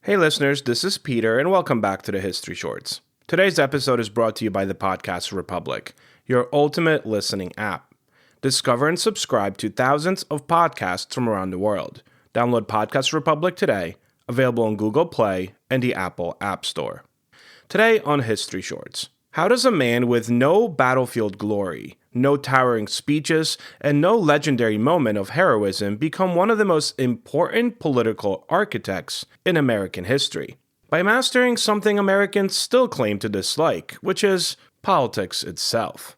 Hey listeners, this is Peter, and welcome back to the History Shorts. Today's episode is brought to you by the Podcast Republic, your ultimate listening app. Discover and subscribe to thousands of podcasts from around the world. Download Podcast Republic today, available on Google Play and the Apple App Store. Today on History Shorts, how does a man with no battlefield glory, no towering speeches, and no legendary moment of heroism become one of the most important political architects in American history? By mastering something Americans still claim to dislike, which is politics itself.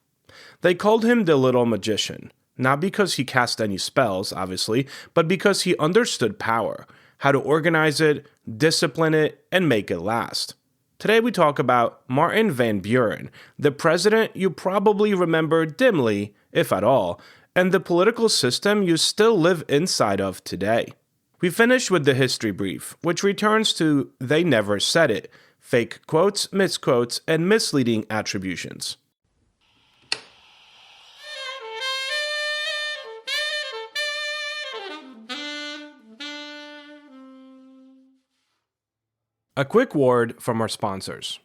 They called him the Little Magician, not because he cast any spells, obviously, but because he understood power, how to organize it, discipline it, and make it last. Today we talk about Martin Van Buren, the president you probably remember dimly, if at all, and the political system you still live inside of today. We finish with the history brief, which returns to "they never said it," fake quotes, misquotes, and misleading attributions. A quick word from our sponsors.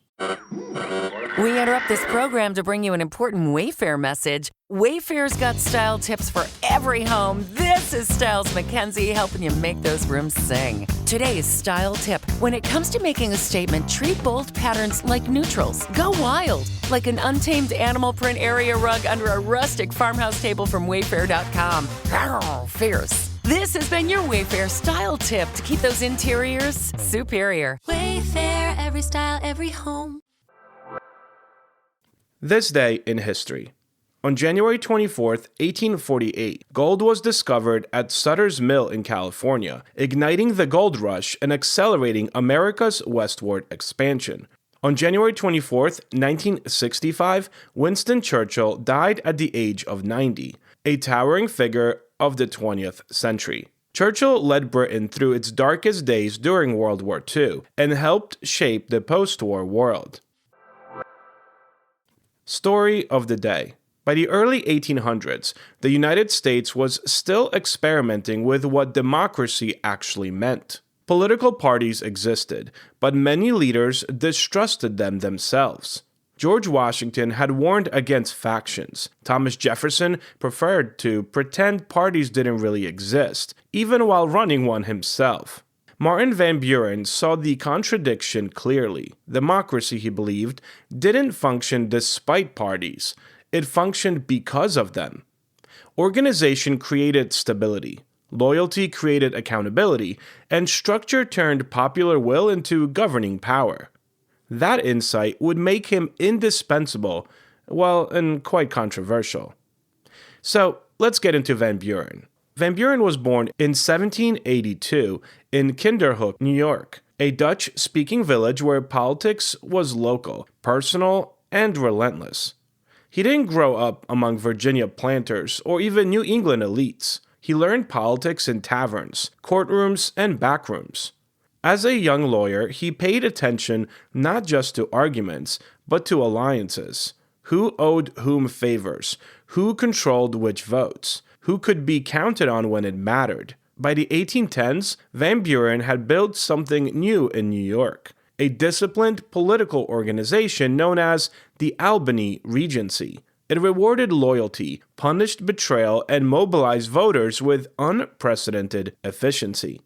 We interrupt this program to bring you an important Wayfair message. Wayfair's got style tips for every home. This is Styles McKenzie helping you make those rooms sing. Today's style tip: when it comes to making a statement, treat bold patterns like neutrals. Go wild, like an untamed animal print area rug under a rustic farmhouse table from Wayfair.com. Arr, fierce. This has been your Wayfair style tip to keep those interiors superior. Wayfair, every style, every home. This day in history. On January 24th, 1848, gold was discovered at Sutter's Mill in California, igniting the gold rush and accelerating America's westward expansion. On January 24th, 1965, Winston Churchill died at the age of 90, a towering figure of the 20th century. Churchill led Britain through its darkest days during World War II and helped shape the post-war world. Story of the day. By the early 1800s, the United States was still experimenting with what democracy actually meant. Political parties existed, but many leaders distrusted them themselves. George Washington had warned against factions. Thomas Jefferson preferred to pretend parties didn't really exist, even while running one himself. Martin Van Buren saw the contradiction clearly. Democracy, he believed, didn't function despite parties. It functioned because of them. Organization created stability. Loyalty created accountability. And structure turned popular will into governing power. That insight would make him indispensable, and quite controversial. So, let's get into Van Buren. Van Buren was born in 1782 in Kinderhook, New York, a Dutch-speaking village where politics was local, personal, and relentless. He didn't grow up among Virginia planters or even New England elites. He learned politics in taverns, courtrooms, and backrooms. As a young lawyer, he paid attention not just to arguments, but to alliances. Who owed whom favors? Who controlled which votes? Who could be counted on when it mattered? By the 1810s, Van Buren had built something new in New York, a disciplined political organization known as the Albany Regency. It rewarded loyalty, punished betrayal, and mobilized voters with unprecedented efficiency.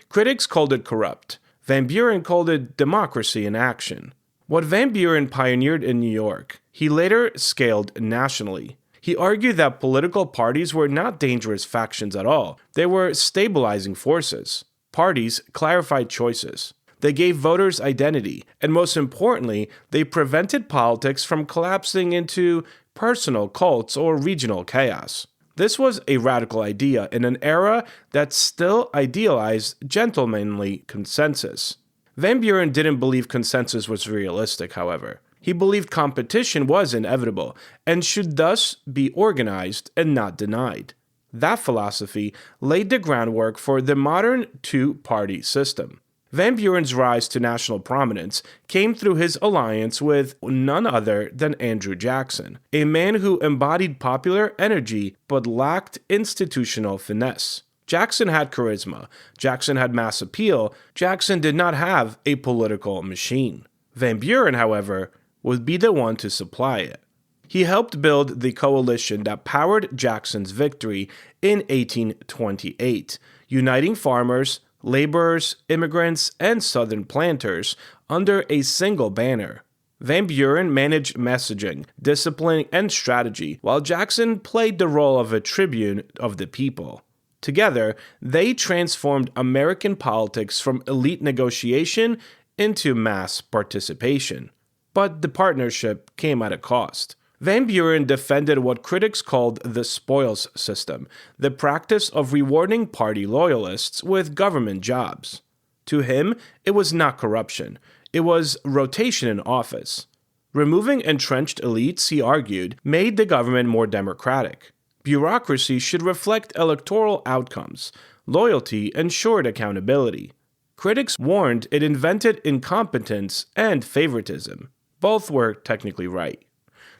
Critics called it corrupt. Van Buren called it democracy in action. What Van Buren pioneered in New York, he later scaled nationally. He argued that political parties were not dangerous factions at all. They were stabilizing forces. Parties clarified choices. They gave voters identity. And most importantly, they prevented politics from collapsing into personal cults or regional chaos. This was a radical idea in an era that still idealized gentlemanly consensus. Van Buren didn't believe consensus was realistic, however. He believed competition was inevitable and should thus be organized and not denied. That philosophy laid the groundwork for the modern two-party system. Van Buren's rise to national prominence came through his alliance with none other than Andrew Jackson, a man who embodied popular energy but lacked institutional finesse. Jackson had charisma. Jackson had mass appeal. Jackson did not have a political machine. Van Buren, however, would be the one to supply it. He helped build the coalition that powered Jackson's victory in 1828, uniting farmers, laborers, immigrants, and Southern planters under a single banner. Van Buren managed messaging, discipline, and strategy, while Jackson played the role of a tribune of the people. Together, they transformed American politics from elite negotiation into mass participation. But the partnership came at a cost. Van Buren defended what critics called the spoils system, the practice of rewarding party loyalists with government jobs. To him, it was not corruption. It was rotation in office. Removing entrenched elites, he argued, made the government more democratic. Bureaucracy should reflect electoral outcomes. Loyalty ensured accountability. Critics warned it invented incompetence and favoritism. Both were technically right.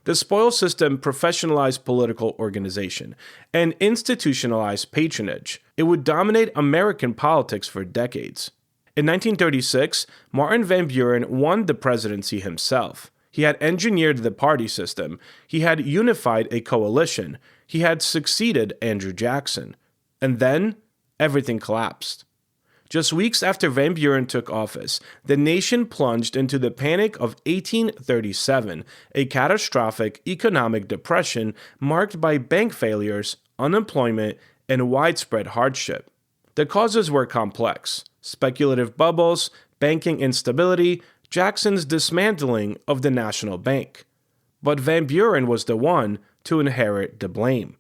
The spoils system professionalized political organization and institutionalized patronage. It would dominate American politics for decades. In 1936, Martin Van Buren won the presidency himself. He had engineered the party system. He had unified a coalition. He had succeeded Andrew Jackson. And then, everything collapsed. Just weeks after Van Buren took office, the nation plunged into the Panic of 1837, a catastrophic economic depression marked by bank failures, unemployment, and widespread hardship. The causes were complex: speculative bubbles, banking instability, Jackson's dismantling of the national bank. But Van Buren was the one to inherit the blame.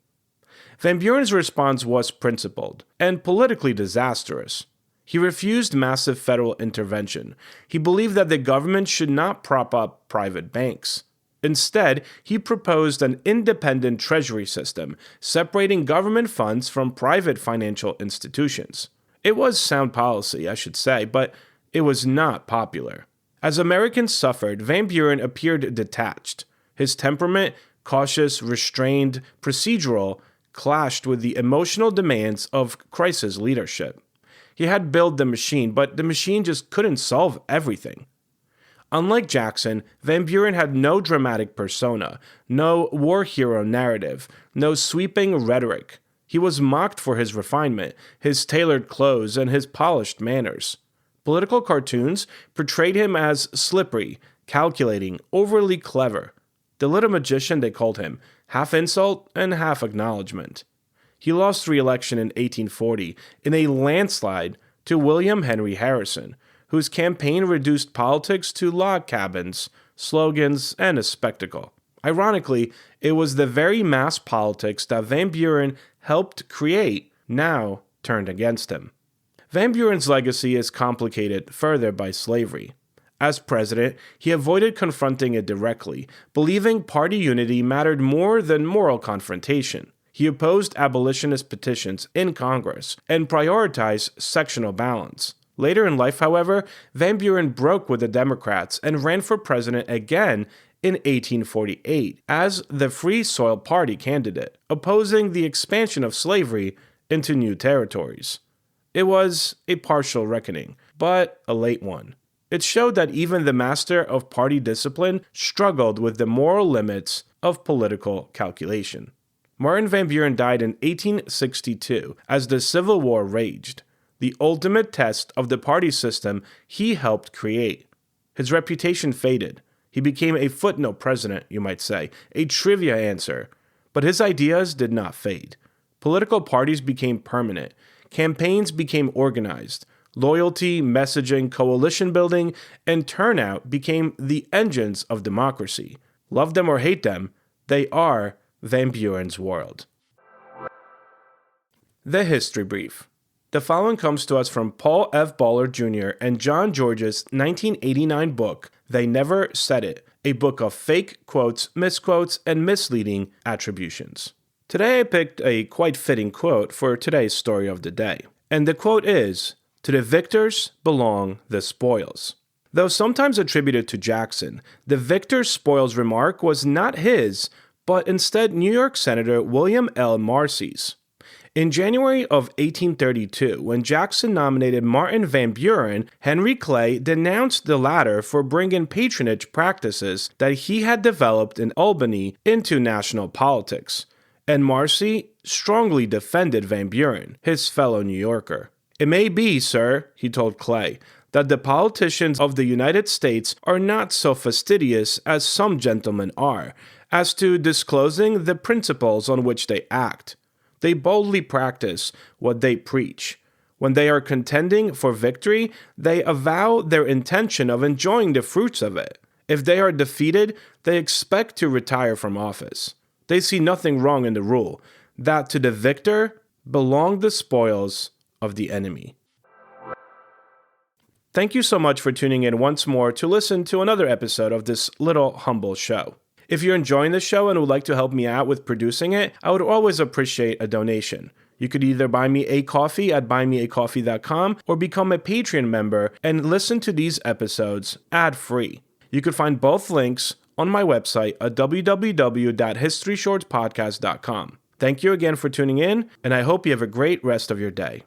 Van Buren's response was principled and politically disastrous. He refused massive federal intervention. He believed that the government should not prop up private banks. Instead, he proposed an independent treasury system, separating government funds from private financial institutions. It was sound policy, I should say, but it was not popular. As Americans suffered, Van Buren appeared detached. His temperament, cautious, restrained, procedural, clashed with the emotional demands of crisis leadership. He had built the machine, but the machine just couldn't solve everything. Unlike Jackson, Van Buren had no dramatic persona, no war hero narrative, no sweeping rhetoric. He was mocked for his refinement, his tailored clothes, and his polished manners. Political cartoons portrayed him as slippery, calculating, overly clever. The little magician, they called him, half insult and half acknowledgement. He lost re-election in 1840 in a landslide to William Henry Harrison, whose campaign reduced politics to log cabins, slogans, and a spectacle. Ironically, it was the very mass politics that Van Buren helped create now turned against him. Van Buren's legacy is complicated further by slavery. As president, he avoided confronting it directly, believing party unity mattered more than moral confrontation. He opposed abolitionist petitions in Congress and prioritized sectional balance. Later in life, however, Van Buren broke with the Democrats and ran for president again in 1848 as the Free Soil Party candidate, opposing the expansion of slavery into new territories. It was a partial reckoning, but a late one. It showed that even the master of party discipline struggled with the moral limits of political calculation. Martin Van Buren died in 1862 as the Civil War raged, the ultimate test of the party system he helped create. His reputation faded. He became a footnote president, you might say, a trivia answer. But his ideas did not fade. Political parties became permanent. Campaigns became organized. Loyalty, messaging, coalition building, and turnout became the engines of democracy. Love them or hate them, they are Van Buren's world. The History Brief. The following comes to us from Paul F. Baller Jr. and John George's 1989 book, They Never Said It, a book of fake quotes, misquotes, and misleading attributions. Today I picked a quite fitting quote for today's story of the day. And the quote is, "To the victors belong the spoils." Though sometimes attributed to Jackson, the victor spoils remark was not his, but instead New York Senator William L. Marcy's. In January of 1832, when Jackson nominated Martin Van Buren, Henry Clay denounced the latter for bringing patronage practices that he had developed in Albany into national politics, and Marcy strongly defended Van Buren, his fellow New Yorker. "It may be, sir," he told Clay, "that the politicians of the United States are not so fastidious as some gentlemen are, as to disclosing the principles on which they act. They boldly practice what they preach. When they are contending for victory, they avow their intention of enjoying the fruits of it. If they are defeated, they expect to retire from office. They see nothing wrong in the rule, that to the victor belong the spoils of the enemy." Thank you so much for tuning in once more to listen to another episode of this little humble show. If you're enjoying the show and would like to help me out with producing it, I would always appreciate a donation. You could either buy me a coffee at buymeacoffee.com or become a Patreon member and listen to these episodes ad-free. You could find both links on my website at www.historyshortspodcast.com. Thank you again for tuning in, and I hope you have a great rest of your day.